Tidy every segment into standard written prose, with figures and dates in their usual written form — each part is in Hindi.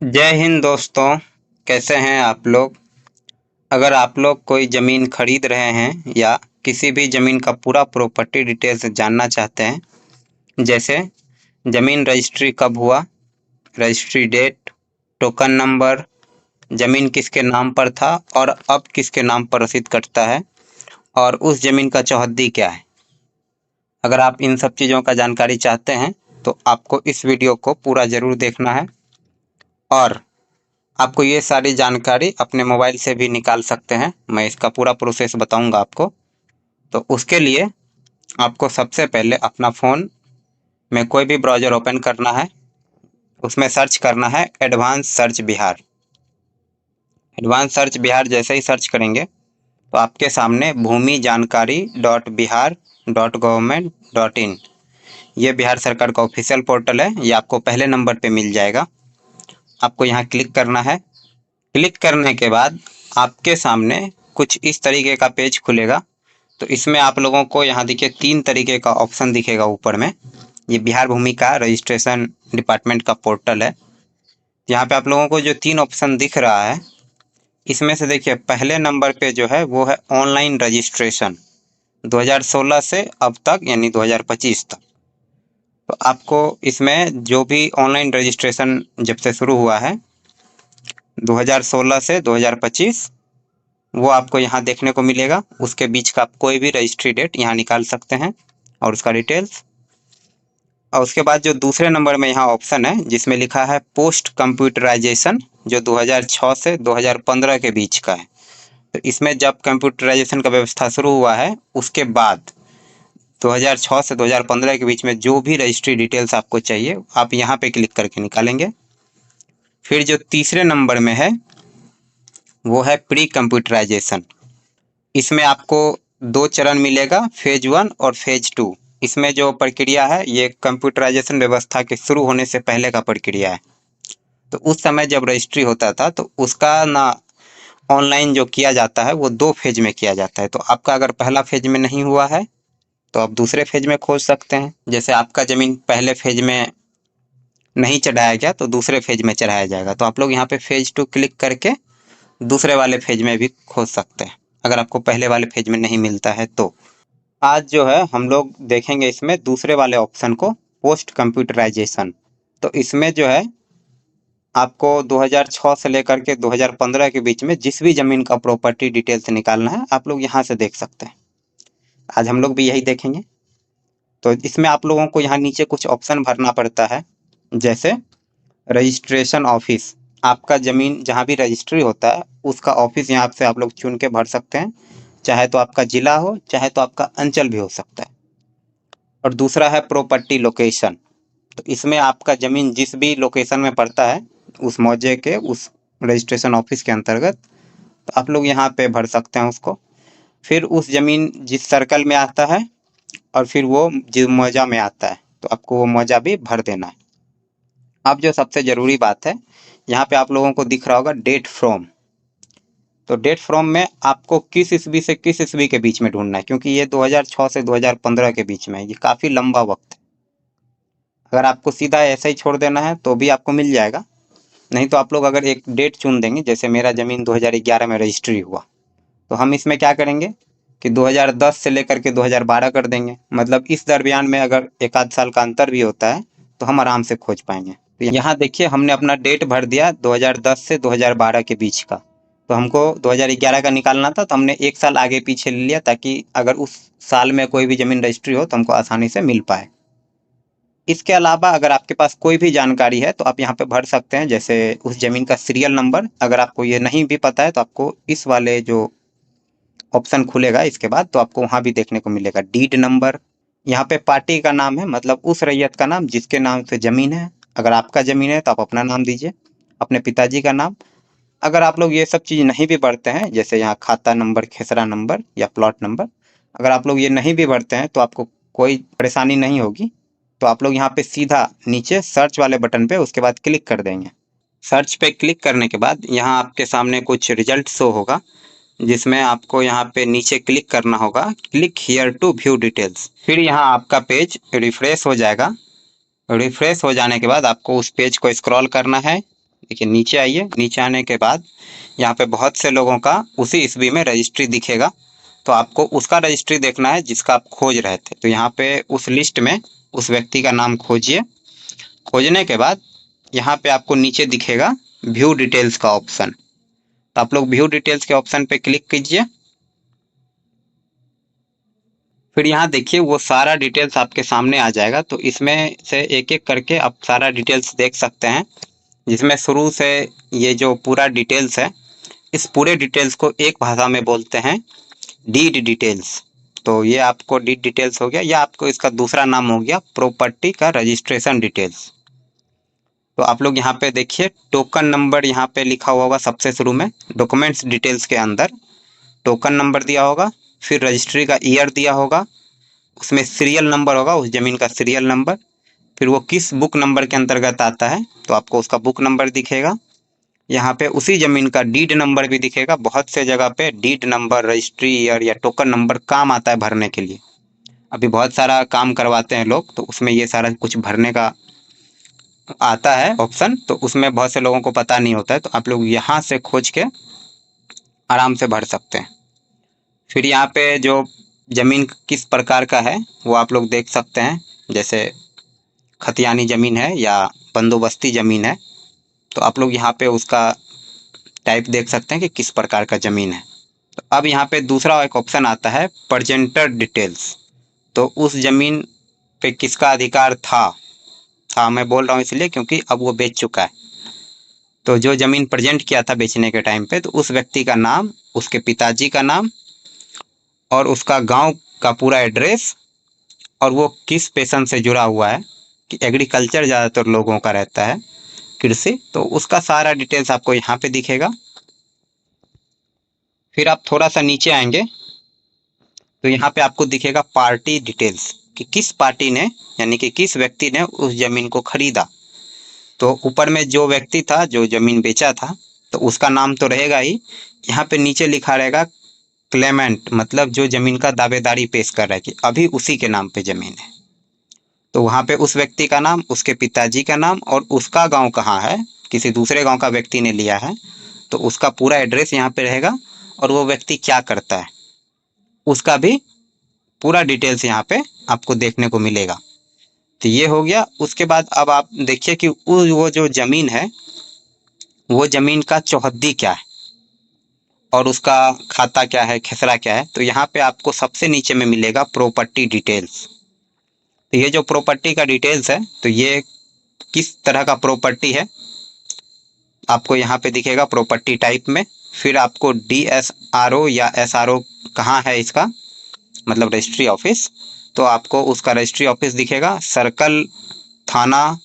जय हिंद दोस्तों। कैसे हैं आप लोग। अगर आप लोग कोई ज़मीन खरीद रहे हैं या किसी भी ज़मीन का पूरा प्रॉपर्टी डिटेल्स जानना चाहते हैं, जैसे ज़मीन रजिस्ट्री कब हुआ, रजिस्ट्री डेट, टोकन नंबर, ज़मीन किसके नाम पर था और अब किसके नाम पर रसीद कटता है, और उस ज़मीन का चौहद्दी क्या है। अगर आप इन सब चीज़ों का जानकारी चाहते हैं तो आपको इस वीडियो को पूरा ज़रूर देखना है, और आपको ये सारी जानकारी अपने मोबाइल से भी निकाल सकते हैं। मैं इसका पूरा प्रोसेस बताऊंगा आपको। तो उसके लिए आपको सबसे पहले अपना फ़ोन में कोई भी ब्राउज़र ओपन करना है, उसमें सर्च करना है advance search Bihar. Advance search Bihar जैसे ही सर्च करेंगे तो आपके सामने भूमि जानकारी .bihar.gov.in ये बिहार सरकार का ऑफिशियल पोर्टल है। ये आपको पहले नंबर पे मिल जाएगा। आपको यहाँ क्लिक करना है। क्लिक करने के बाद आपके सामने कुछ इस तरीके का पेज खुलेगा। तो इसमें आप लोगों को यहाँ देखिए 3 तरीके का ऑप्शन दिखेगा ऊपर में। ये बिहार भूमि का रजिस्ट्रेशन डिपार्टमेंट का पोर्टल है। यहाँ पे आप लोगों को जो 3 ऑप्शन दिख रहा है, इसमें से देखिए पहले नंबर पे जो है वो है ऑनलाइन रजिस्ट्रेशन 2016 से अब तक, यानी 2025 तक। तो आपको इसमें जो भी ऑनलाइन रजिस्ट्रेशन जब से शुरू हुआ है 2016 से 2025, वो आपको यहाँ देखने को मिलेगा। उसके बीच का आप कोई भी रजिस्ट्री डेट यहाँ निकाल सकते हैं और उसका डिटेल्स। और उसके बाद जो दूसरे नंबर में यहाँ ऑप्शन है जिसमें लिखा है पोस्ट कंप्यूटराइजेशन, जो 2006 से 2015 के बीच का है। तो इसमें जब कंप्यूटराइजेशन का व्यवस्था शुरू हुआ है उसके बाद 2006 से 2015 के बीच में जो भी रजिस्ट्री डिटेल्स आपको चाहिए आप यहाँ पे क्लिक करके निकालेंगे। फिर जो तीसरे नंबर में है वो है प्री कंप्यूटराइजेशन। इसमें आपको 2 चरण मिलेगा, फेज 1 और फेज 2। इसमें जो प्रक्रिया है ये कंप्यूटराइजेशन व्यवस्था के शुरू होने से पहले का प्रक्रिया है। तो उस समय जब रजिस्ट्री होता था तो उसका ना ऑनलाइन जो किया जाता है वो 2 फेज में किया जाता है। तो आपका अगर पहला फेज में नहीं हुआ है तो आप दूसरे फेज में खोज सकते हैं। जैसे आपका ज़मीन पहले फेज में नहीं चढ़ाया गया तो दूसरे फेज में चढ़ाया जाएगा। तो आप लोग यहाँ पे फेज 2 क्लिक करके दूसरे वाले फेज में भी खोज सकते हैं, अगर आपको पहले वाले फेज में नहीं मिलता है तो। आज जो है हम लोग देखेंगे इसमें दूसरे वाले ऑप्शन को, पोस्ट कंप्यूटराइजेशन। तो इसमें जो है आपको 2006 से लेकर के 2015 के बीच में जिस भी ज़मीन का प्रॉपर्टी डिटेल्स निकालना है आप लोग यहाँ से देख सकते हैं। आज हम लोग भी यही देखेंगे। तो इसमें आप लोगों को यहाँ नीचे कुछ ऑप्शन भरना पड़ता है, जैसे रजिस्ट्रेशन ऑफिस। आपका ज़मीन जहाँ भी रजिस्ट्री होता है उसका ऑफिस यहाँ से आप लोग चुन के भर सकते हैं। चाहे तो आपका ज़िला हो, चाहे तो आपका अंचल भी हो सकता है। और दूसरा है प्रॉपर्टी लोकेशन। तो इसमें आपका ज़मीन जिस भी लोकेशन में पड़ता है उस मौजे के, उस रजिस्ट्रेशन ऑफिस के अंतर्गत, तो आप लोग यहाँ पे भर सकते हैं उसको। फिर उस ज़मीन जिस सर्कल में आता है और फिर वो जिस मौजा में आता है तो आपको वो मौजा भी भर देना है। अब जो सबसे ज़रूरी बात है, यहाँ पे आप लोगों को दिख रहा होगा डेट फ्रॉम। तो डेट फ्रॉम में आपको किस ईस्वी से किस ईस्वी के बीच में ढूंढना है, क्योंकि ये 2006 से 2015 के बीच में है। ये काफ़ी लंबा वक्त है। अगर आपको सीधा ऐसा ही छोड़ देना है तो भी आपको मिल जाएगा, नहीं तो आप लोग अगर एक डेट चुन देंगे, जैसे मेरा ज़मीन 2011 में रजिस्ट्री हुआ, तो हम इसमें क्या करेंगे कि 2010 से लेकर के 2012 कर देंगे। मतलब इस दरमियान में अगर एक आध साल का अंतर भी होता है तो हम आराम से खोज पाएंगे। तो यहाँ देखिए हमने अपना डेट भर दिया 2010 से 2012 के बीच का। तो हमको 2011 का निकालना था तो हमने 1 साल आगे पीछे ले लिया, ताकि अगर उस साल में कोई भी ज़मीन रजिस्ट्री हो तो हमको आसानी से मिल पाए। इसके अलावा अगर आपके पास कोई भी जानकारी है तो आप यहाँ पे भर सकते हैं, जैसे उस ज़मीन का सीरियल नंबर। अगर आपको ये नहीं भी पता है तो आपको इस वाले जो ऑप्शन खुलेगा इसके बाद तो आपको वहाँ भी देखने को मिलेगा डीड नंबर। यहाँ पे पार्टी का नाम है, मतलब उस रैयत का नाम जिसके नाम से ज़मीन है। अगर आपका ज़मीन है तो आप अपना नाम दीजिए, अपने पिताजी का नाम। अगर आप लोग ये सब चीज़ नहीं भी भरते हैं, जैसे यहाँ खाता नंबर, खेसरा नंबर या प्लॉट नंबर, अगर आप लोग ये नहीं भी भरते हैं तो आपको कोई परेशानी नहीं होगी। तो आप लोग यहाँ पे सीधा नीचे सर्च वाले बटन पे उसके बाद क्लिक कर देंगे। सर्च पे क्लिक करने के बाद यहाँ आपके सामने कुछ रिजल्ट शो होगा, जिसमें आपको यहाँ पे नीचे क्लिक करना होगा, click here to view details. फिर यहाँ आपका पेज रिफ्रेश हो जाएगा। रिफ्रेश हो जाने के बाद आपको उस पेज को स्क्रॉल करना है। देखिए नीचे आइए, नीचे आने के बाद यहाँ पे बहुत से लोगों का उसी ईस्वी में रजिस्ट्री दिखेगा, तो आपको उसका रजिस्ट्री देखना है जिसका आप खोज रहे थे। तो यहाँ पे उस लिस्ट में उस व्यक्ति का नाम खोजिए। खोजने के बाद यहाँ पे आपको नीचे दिखेगा व्यू डिटेल्स का ऑप्शन, तो आप लोग व्यू डिटेल्स के ऑप्शन पे क्लिक कीजिए। फिर यहाँ देखिए वो सारा डिटेल्स आपके सामने आ जाएगा, तो इसमें से एक एक करके आप सारा डिटेल्स देख सकते हैं, जिसमें शुरू से ये जो पूरा डिटेल्स है, इस पूरे डिटेल्स को एक भाषा में बोलते हैं डीड डिटेल्स। तो ये आपको डीड डिटेल्स हो गया, या आपको इसका दूसरा नाम हो गया प्रॉपर्टी का रजिस्ट्रेशन डिटेल्स। तो आप लोग यहाँ पे देखिए टोकन नंबर यहाँ पे लिखा हुआ होगा सबसे शुरू में, डॉक्यूमेंट्स डिटेल्स के अंदर टोकन नंबर दिया होगा, फिर रजिस्ट्री का ईयर दिया होगा, उसमें सीरियल नंबर होगा, उस जमीन का सीरियल नंबर, फिर वो किस बुक नंबर के अंतर्गत आता है तो आपको उसका बुक नंबर दिखेगा। यहाँ पे उसी जमीन का डीड नंबर भी दिखेगा। बहुत से जगह पे डीड नंबर, रजिस्ट्री ईयर या टोकन नंबर काम आता है भरने के लिए। अभी बहुत सारा काम करवाते हैं लोग, तो उसमें ये सारा कुछ भरने का आता है ऑप्शन, तो उसमें बहुत से लोगों को पता नहीं होता है, तो आप लोग यहाँ से खोज के आराम से भर सकते हैं। फिर यहाँ पे जो जमीन किस प्रकार का है वो आप लोग देख सकते हैं, जैसे खतियानी ज़मीन है या बंदोबस्ती ज़मीन है, तो आप लोग यहाँ पे उसका टाइप देख सकते हैं कि किस प्रकार का ज़मीन है। तो अब यहाँ पे दूसरा एक ऑप्शन आता है प्रेजेंटर डिटेल्स, तो उस ज़मीन पे किसका अधिकार था मैं बोल रहा हूँ इसलिए क्योंकि अब वो बेच चुका है। तो जो ज़मीन प्रेजेंट किया था बेचने के टाइम पे, तो उस व्यक्ति का नाम, उसके पिताजी का नाम और उसका गांव का पूरा एड्रेस, और वो किस पेशन से जुड़ा हुआ है, कि एग्रीकल्चर ज़्यादातर लोगों का रहता है, कृषि, तो उसका सारा डिटेल्स आपको यहाँ पे दिखेगा। फिर आप थोड़ा सा नीचे आएंगे तो यहाँ पे आपको दिखेगा पार्टी डिटेल्स, कि किस पार्टी ने यानी कि किस व्यक्ति ने उस जमीन को खरीदा। तो ऊपर में जो व्यक्ति था जो जमीन बेचा था, तो उसका नाम तो रहेगा ही, यहाँ पे नीचे लिखा रहेगा क्लेमेंट, मतलब जो जमीन का दावेदारी पेश कर रहा है कि अभी उसी के नाम पे जमीन है। तो वहाँ पे उस व्यक्ति का नाम, उसके पिताजी का नाम और उसका गांव कहाँ है, किसी दूसरे गांव का व्यक्ति ने लिया है, तो उसका पूरा एड्रेस यहाँ पे रहेगा, और वो व्यक्ति क्या करता है उसका भी पूरा डिटेल्स यहाँ पे आपको देखने को मिलेगा। तो ये हो गया। उसके बाद अब आप देखिए कि वो जो जमीन है, वो जमीन का चौहद्दी क्या है और उसका खाता क्या है, खेसरा क्या है। तो यहाँ पे आपको सबसे नीचे में मिलेगा प्रॉपर्टी डिटेल्स। तो ये जो प्रॉपर्टी का डिटेल्स है, तो ये किस तरह का प्रॉपर्टी है आपको यहाँ पे दिखेगा प्रॉपर्टी टाइप में। फिर आपको DSRO या SRO कहाँ है इसका, मतलब रजिस्ट्री ऑफिस, तो आपको उसका रजिस्ट्री ऑफिस दिखेगा, सर्कल, थाना,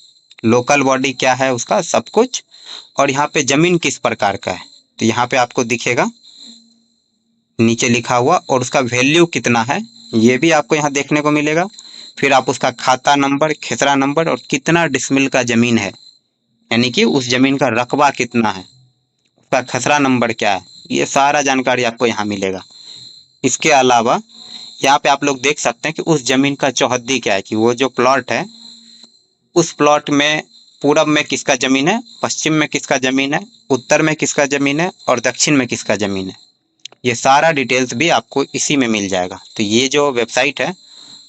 लोकल बॉडी क्या है उसका, सब कुछ। और यहाँ पे ज़मीन किस प्रकार का है, तो यहाँ पे आपको दिखेगा नीचे लिखा हुआ, और उसका वैल्यू कितना है ये भी आपको यहाँ देखने को मिलेगा। फिर आप उसका खाता नंबर, खेसरा नंबर और कितना डिसमिल का ज़मीन है, यानी कि उस ज़मीन का रकबा कितना है, उसका खसरा नंबर क्या है, ये सारा जानकारी आपको यहाँ मिलेगा। इसके अलावा यहाँ पे आप लोग देख सकते हैं कि उस ज़मीन का चौहद्दी क्या है, कि वो जो प्लॉट है उस प्लॉट में पूरब में किसका ज़मीन है, पश्चिम में किसका ज़मीन है, उत्तर में किसका ज़मीन है और दक्षिण में किसका ज़मीन है। ये सारा डिटेल्स भी आपको इसी में मिल जाएगा। तो ये जो वेबसाइट है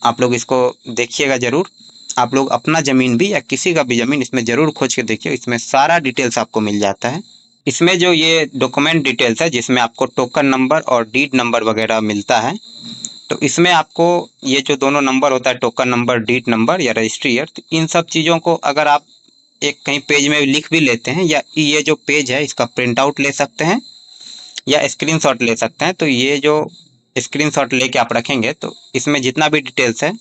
आप लोग इसको देखिएगा ज़रूर। आप लोग अपना ज़मीन भी या किसी का भी ज़मीन इसमें ज़रूर खोज के देखिए, इसमें सारा डिटेल्स आपको मिल जाता है। इसमें जो ये डॉक्यूमेंट डिटेल्स है जिसमें आपको टोकन नंबर और डीड नंबर वगैरह मिलता है, तो इसमें आपको ये जो दोनों नंबर होता है, टोकन नंबर, डीड नंबर या रजिस्ट्री ईयर, तो इन सब चीज़ों को अगर आप एक कहीं पेज में लिख भी लेते हैं, या ये जो पेज है इसका प्रिंट आउट ले सकते हैं या स्क्रीनशॉट ले सकते हैं। तो ये जो स्क्रीनशॉट लेके आप रखेंगे, तो इसमें जितना भी डिटेल्स है,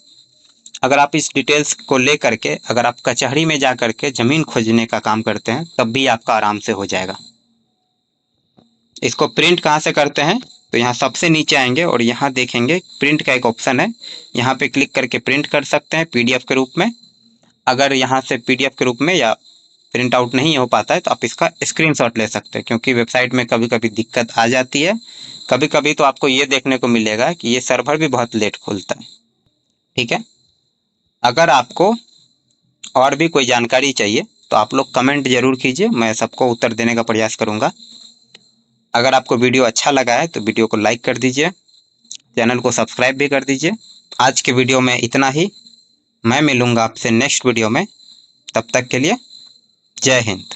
अगर आप इस डिटेल्स को ले करके अगर आप कचहरी में जा करके ज़मीन खोजने का काम करते हैं, तब भी आपका आराम से हो जाएगा। इसको प्रिंट कहाँ से करते हैं, तो यहाँ सबसे नीचे आएंगे और यहाँ देखेंगे प्रिंट का एक ऑप्शन है, यहाँ पे क्लिक करके प्रिंट कर सकते हैं PDF के रूप में। अगर यहाँ से PDF के रूप में या प्रिंट आउट नहीं हो पाता है तो आप इसका स्क्रीनशॉट ले सकते हैं, क्योंकि वेबसाइट में कभी कभी दिक्कत आ जाती है। कभी कभी तो आपको ये देखने को मिलेगा कि ये सर्वर भी बहुत लेट खुलता है। ठीक है, अगर आपको और भी कोई जानकारी चाहिए तो आप लोग कमेंट जरूर कीजिए, मैं सबको उत्तर देने का प्रयास करूँगा। अगर आपको वीडियो अच्छा लगा है तो वीडियो को लाइक कर दीजिए, चैनल को सब्सक्राइब भी कर दीजिए। आज के वीडियो में इतना ही, मैं मिलूँगा आपसे नेक्स्ट वीडियो में। तब तक के लिए जय हिंद।